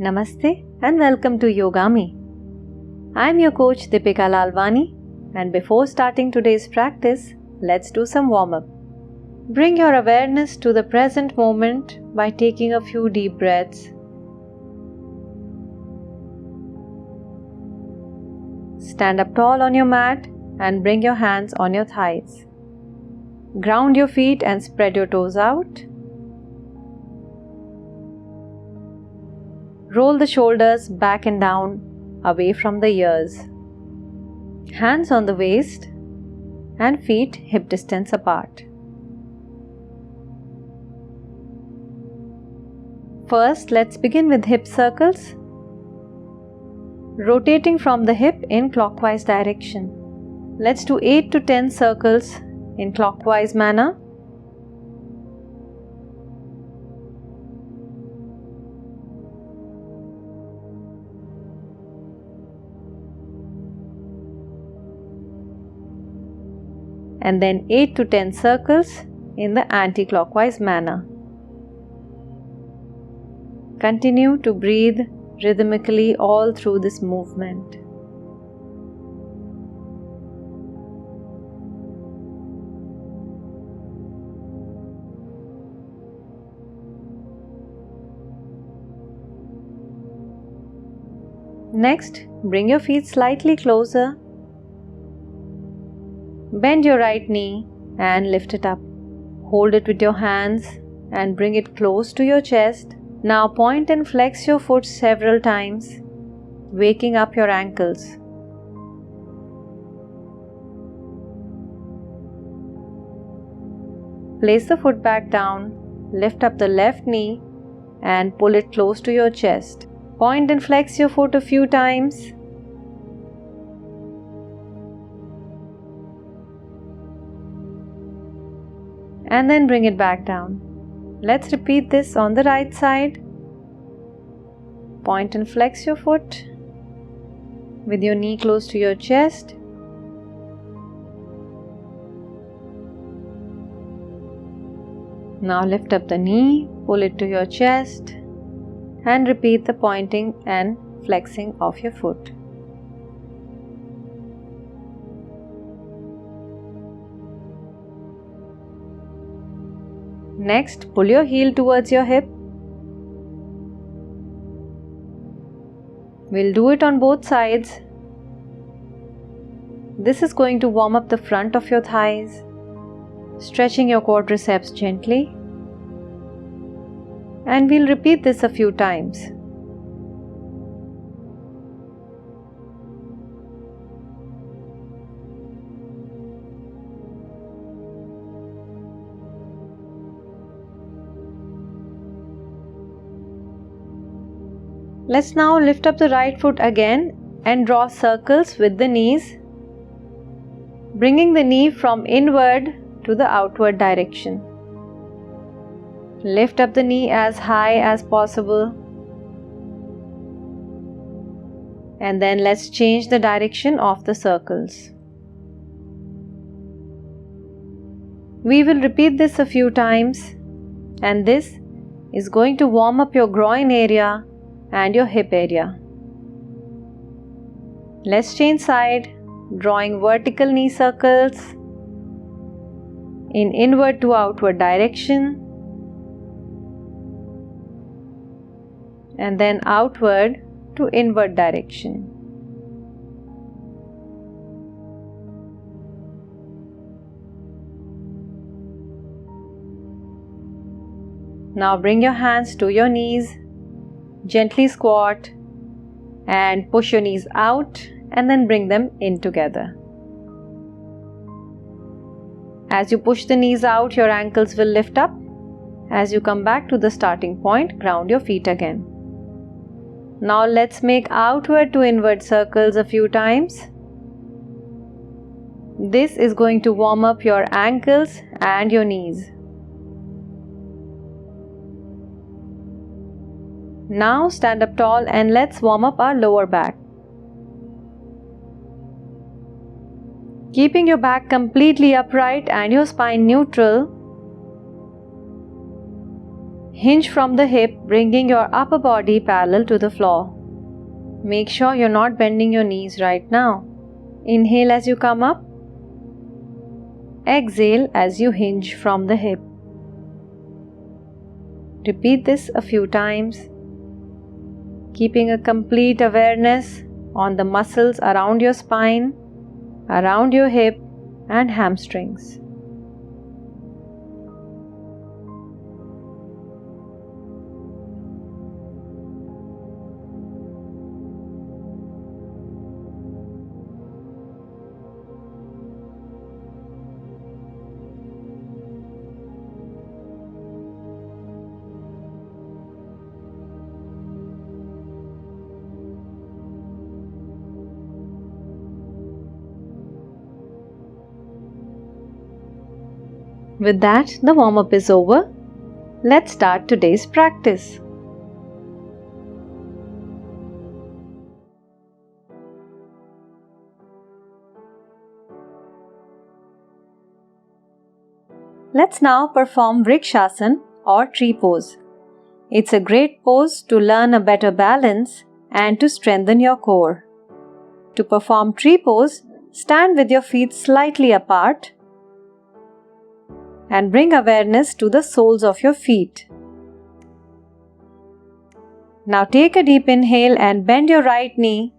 Namaste and welcome to Yogami. I am your coach Deepika Lalwani, and before starting today's practice, let's do some warm-up. Bring your awareness to the present moment by taking a few deep breaths. Stand up tall on your mat and bring your hands on your thighs. Ground your feet and spread your toes out. Roll the shoulders back and down, away from the ears. Hands on the waist and feet hip distance apart. First, let's begin with hip circles. Rotating from the hip in clockwise direction. Let's do 8 to 10 circles in clockwise manner. And then 8 to 10 circles in the anti-clockwise manner. Continue to breathe rhythmically all through this movement. Next, bring your feet slightly closer. Bend your right knee and lift it up. Hold it with your hands and bring it close to your chest. Now point and flex your foot several times, waking up your ankles. Place the foot back down, lift up the left knee and pull it close to your chest. Point and flex your foot a few times. And then bring it back down. Let's repeat this on the right side. Point and flex your foot with your knee close to your chest. Now lift up the knee, pull it to your chest, and repeat the pointing and flexing of your foot. Next, pull your heel towards your hip. We'll do it on both sides. This is going to warm up the front of your thighs, stretching your quadriceps gently. And we'll repeat this a few times. Let's now lift up the right foot again and draw circles with the knees, bringing the knee from inward to the outward direction. Lift up the knee as high as possible. And then let's change the direction of the circles. We will repeat this a few times, and this is going to warm up your groin area and your hip area. Let's change side, drawing vertical knee circles in inward to outward direction, and then outward to inward direction. Now bring your hands to your knees. Gently squat and push your knees out and then bring them in together. As you push the knees out, your ankles will lift up. As you come back to the starting point, ground your feet again. Now let's make outward to inward circles a few times. This is going to warm up your ankles and your knees. Now stand up tall and let's warm up our lower back. Keeping your back completely upright and your spine neutral, Hinge from the hip, bringing your upper body parallel to the floor. Make sure you're not bending your knees right now. Inhale as you come up. Exhale as you hinge from the hip. Repeat this a few times, keeping a complete awareness on the muscles around your spine, around your hip and hamstrings. With that, the warm-up is over. Let's start today's practice. Let's now perform Vrikshasana or tree pose. It's a great pose to learn a better balance and to strengthen your core. To perform tree pose, stand with your feet slightly apart and bring awareness to the soles of your feet. Now take a deep inhale and bend your right knee.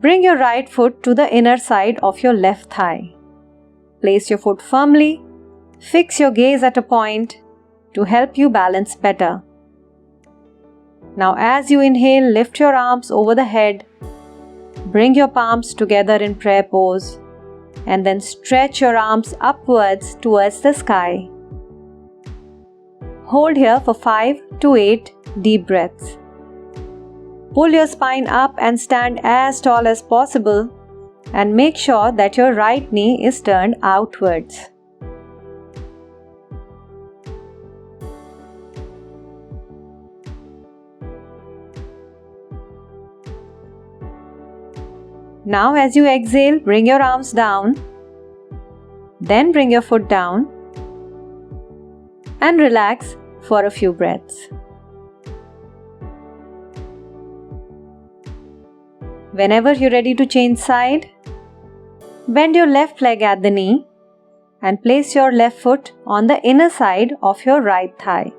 Bring your right foot to the inner side of your left thigh. Place your foot firmly. Fix your gaze at a point to help you balance better. Now as you inhale, lift your arms over the head. Bring your palms together in prayer pose. And then stretch your arms upwards towards the sky. Hold here for 5 to 8 deep breaths. Pull your spine up and stand as tall as possible and make sure that your right knee is turned outwards. Now as you exhale, bring your arms down, then bring your foot down and relax for a few breaths. Whenever you're ready to change side, bend your left leg at the knee and place your left foot on the inner side of your right thigh.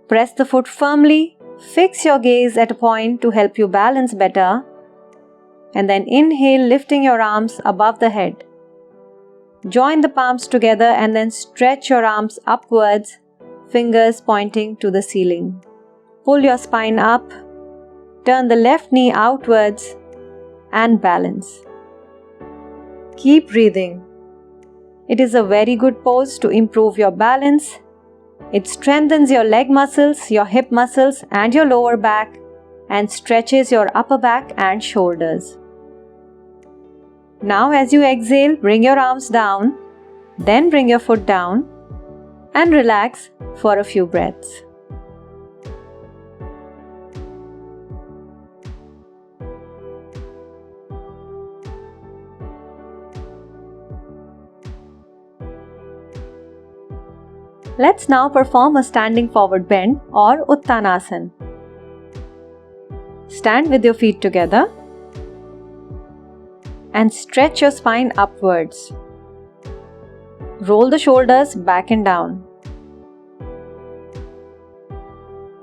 Press the foot firmly, fix your gaze at a point to help you balance better. And then inhale, lifting your arms above the head. Join the palms together and then stretch your arms upwards, fingers pointing to the ceiling. Pull your spine up, turn the left knee outwards and balance. Keep breathing. It is a very good pose to improve your balance. It strengthens your leg muscles, your hip muscles and your lower back and stretches your upper back and shoulders. Now as you exhale, bring your arms down, then bring your foot down and relax for a few breaths. Let's now perform a standing forward bend or Uttanasana. Stand with your feet together and stretch your spine upwards. Roll the shoulders back and down.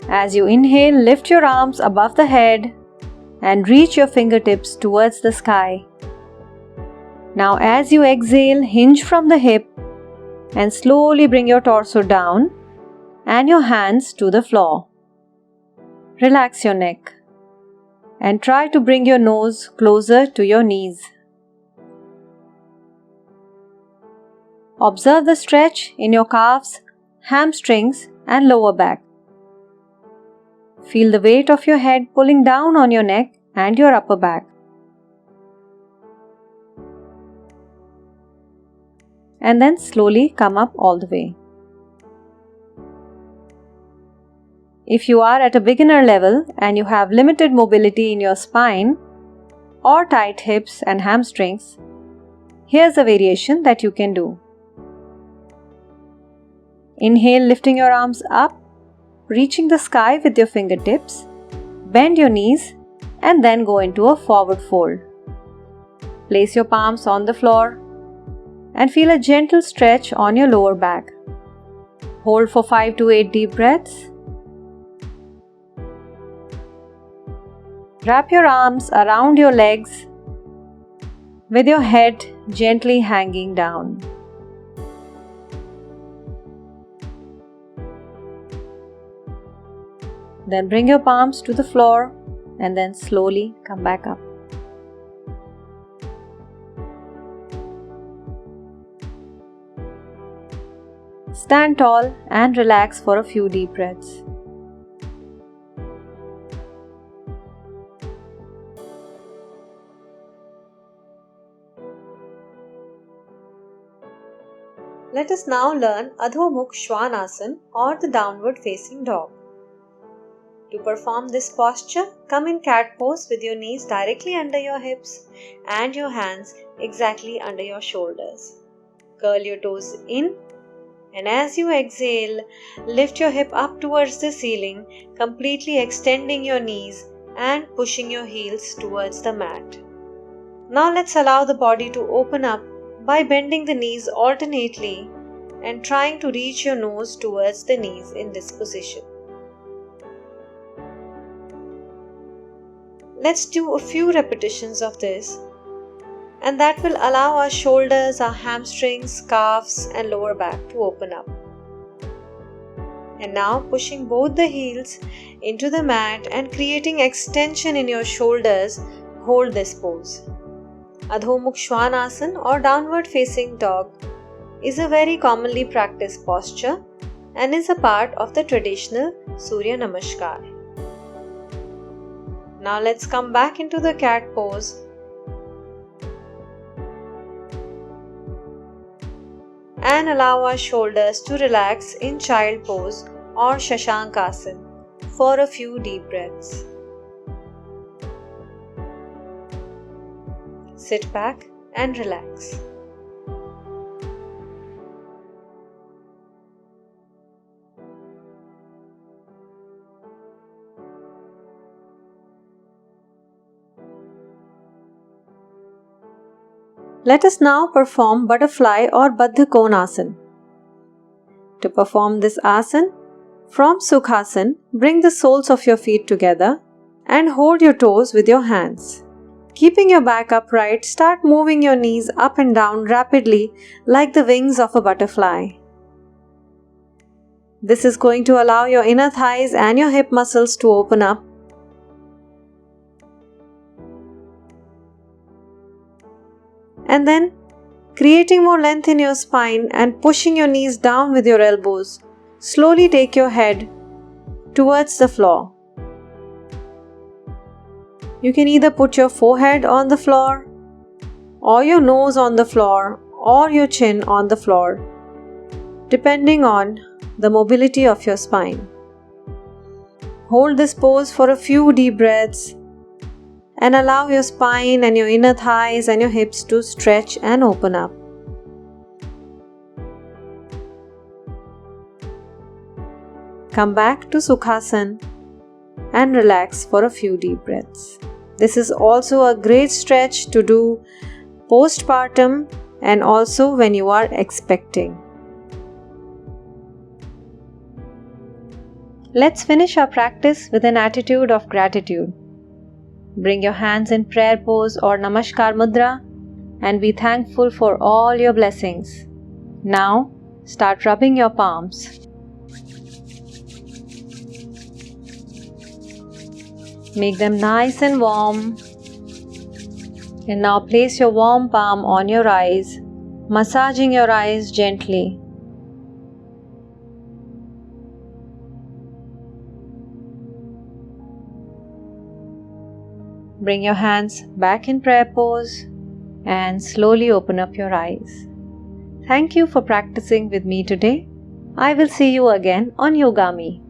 As you inhale, lift your arms above the head and reach your fingertips towards the sky. Now as you exhale, hinge from the hip and slowly bring your torso down and your hands to the floor. Relax your neck and try to bring your nose closer to your knees. Observe the stretch in your calves, hamstrings and lower back. Feel the weight of your head pulling down on your neck and your upper back. And then slowly come up all the way. If you are at a beginner level and you have limited mobility in your spine or tight hips and hamstrings, here's a variation that you can do. Inhale, lifting your arms up, reaching the sky with your fingertips. Bend your knees and then go into a forward fold. Place your palms on the floor and feel a gentle stretch on your lower back. Hold for 5 to 8 deep breaths. Wrap your arms around your legs with your head gently hanging down. Then bring your palms to the floor and then slowly come back up. Stand tall and relax for a few deep breaths. Let us now learn Adho Mukho Svanasana or the downward facing dog. To perform this posture, come in cat pose with your knees directly under your hips and your hands exactly under your shoulders. Curl your toes in, and as you exhale, lift your hip up towards the ceiling, completely extending your knees and pushing your heels towards the mat. Now let's allow the body to open up by bending the knees alternately and trying to reach your nose towards the knees in this position. Let's do a few repetitions of this, and that will allow our shoulders, our hamstrings, calves and lower back to open up. And now pushing both the heels into the mat and creating extension in your shoulders, hold this pose. Adho Mukho Svanasana or downward facing dog is a very commonly practiced posture and is a part of the traditional Surya Namaskar. Now let's come back into the cat pose and allow our shoulders to relax in child pose or Shashankasana for a few deep breaths. Sit back and relax. Let us now perform butterfly or Baddha Konasana. To perform this asana, from Sukhasana, bring the soles of your feet together and hold your toes with your hands. Keeping your back upright, start moving your knees up and down rapidly like the wings of a butterfly. This is going to allow your inner thighs and your hip muscles to open up. And then, creating more length in your spine and pushing your knees down with your elbows, slowly take your head towards the floor. You can either put your forehead on the floor, or your nose on the floor, or your chin on the floor, depending on the mobility of your spine. Hold this pose for a few deep breaths and allow your spine and your inner thighs and your hips to stretch and open up. Come back to Sukhasana and relax for a few deep breaths. This is also a great stretch to do postpartum and also when you are expecting. Let's finish our practice with an attitude of gratitude. Bring your hands in prayer pose or Namaskar Mudra and be thankful for all your blessings. Now, start rubbing your palms. Make them nice and warm. And now place your warm palm on your eyes, massaging your eyes gently. Bring your hands back in prayer pose and slowly open up your eyes. Thank you for practicing with me today. I will see you again on Yogami.